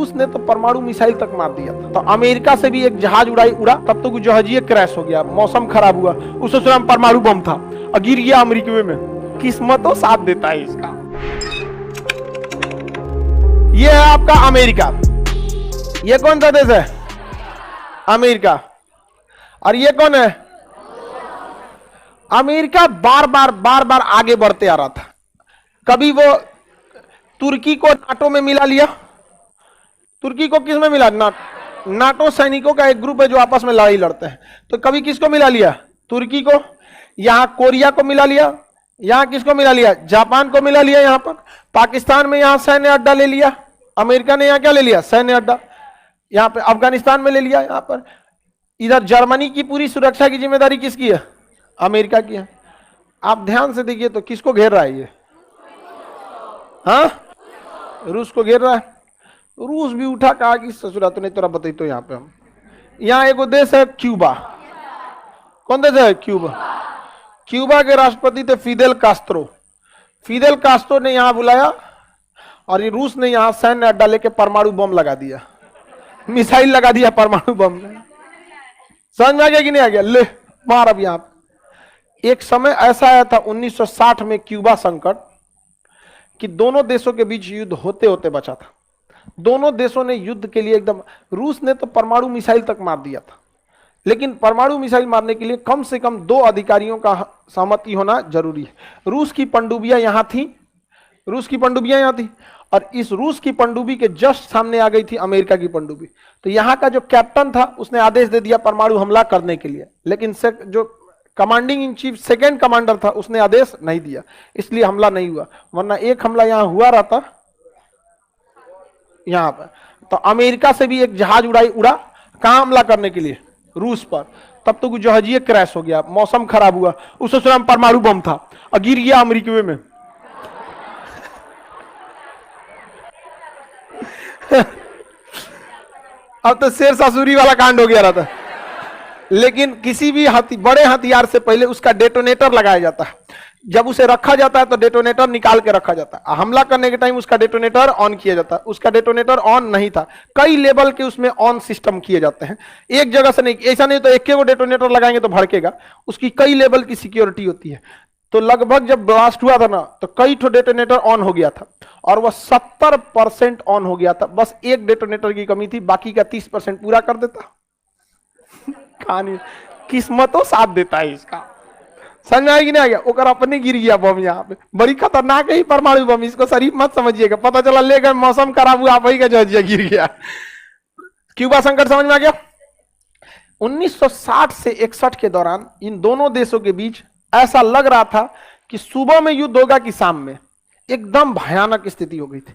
रूस ने तो परमाणु मिसाइल तक मार दिया था। तो अमेरिका से भी एक जहाज उड़ा, तब तो जहाज क्रैश हो गया, मौसम खराब हुआ, उस समय परमाणु बम था और गिर गया अमेरिका में। किस्मतों साथ देता है इसका। ये है आपका अमेरिका। ये कौन सा देश है? अमेरिका। और ये कौन है? अमेरिका बार बार आगे बढ़ते आ रहा था। कभी वो तुर्की को नाटो में मिला लिया। तुर्की को किस में मिला? नाटो सैनिकों का एक ग्रुप है जो आपस में लड़ाई लड़ते हैं। तो कभी किसको मिला लिया? तुर्की को। यहां कोरिया को मिला लिया। यहां किसको मिला लिया? जापान को मिला लिया। यहां पर पाकिस्तान में यहां सैन्य अड्डा ले लिया अमेरिका ने। यहां क्या ले लिया? सैन्य अड्डा। यहां पे अफगानिस्तान में ले लिया। यहां पर इधर जर्मनी की पूरी सुरक्षा की जिम्मेदारी किसकी है? अमेरिका की है। आप ध्यान से देखिए तो किसको घेर रहा है ये? हाँ, रूस को घेर रहा है। रूस भी उठा, कहा कि ससुरा तो नहीं तोरा बताई। तो यहां पे हम यहां एक देश है क्यूबा। कौन देश है? क्यूबा। क्यूबा के राष्ट्रपति थे फिदेल कास्त्रो। फिदेल कास्त्रो ने यहां बुलाया और ये रूस ने यहां सैन्य अड्डा लेके परमाणु बम लगा दिया, मिसाइल लगा दिया परमाणु बम ने। समझ में आ गया कि नहीं आ गया? ले मार। अब यहां एक समय ऐसा आया था 1960 में क्यूबा संकट, कि दोनों देशों के बीच युद्ध होते होते बचा था। दोनों देशों ने युद्ध के लिए एकदम, रूस ने तो परमाणु मिसाइल तक मार दिया था, लेकिन परमाणु मिसाइल मारने के लिए कम से कम 2 अधिकारियों का सहमति होना जरूरी है। रूस की पनडुब्बियां यहां थी। रूस की पनडुब्बियां यहां थी और इस रूस की पनडुब्बी के जस्ट सामने आ गई थी अमेरिका की पनडुब्बी। तो यहां का जो कैप्टन था उसने आदेश दे दिया परमाणु हमला करने के लिए, लेकिन जो commanding in chief second commander था उसने आदेश नहीं दिया, इसलिए हमला नहीं हुआ। वरना एक हमला यहां हुआ रहता यहां पर। तो अमेरिका से भी एक जहाज उड़ा, कहां हमला करने के लिए? रूस पर। तब तो जहाज क्रैश हो गया, मौसम खराब हुआ, उस समय परमाणु बम था और गिर गया अमेरिका में। अब तो शेर ससुरी वाला कांड हो गया रहता। लेकिन किसी भी बड़े हथियार से पहले उसका डेटोनेटर लगाया जाता है। जब उसे रखा जाता है तो डेटोनेटर निकाल के रखा जाता है। हमला करने के टाइम उसका डेटोनेटर ऑन किया जाता है। उसका डेटोनेटर ऑन नहीं था, कई लेवल के उसमें ऑन सिस्टम किए जाते हैं। एक जगह से नहीं, ऐसा नहीं तो एक को डेटोनेटर लगाएंगे तो भड़केगा। उसकी कई लेवल की सिक्योरिटी होती है। तो लगभग जब ब्लास्ट हुआ था ना तो कई ठो डेटोनेटर ऑन हो गया था और वह 70% ऑन हो गया था। बस एक डेटोनेटर की कमी थी, बाकी का 30% पूरा कर देता। कहानी किस्मतों साथ देता है इसका। समझ में आएगी नहीं आ गया? ओकर अपने गिर गया बम। यहाँ पे बड़ी खतरनाक है परमाणु बम, इसको शरीफ मत समझिएगा। पता चला ले गए, मौसम खराब हुआ, वही का जहाज गिर गया। क्यूबा संकट समझ में आ गया? 1960 से 61 के दौरान इन दोनों देशों के बीच ऐसा लग रहा था कि सुबह में युद्ध होगा कि शाम में। एकदम भयानक स्थिति हो गई थी।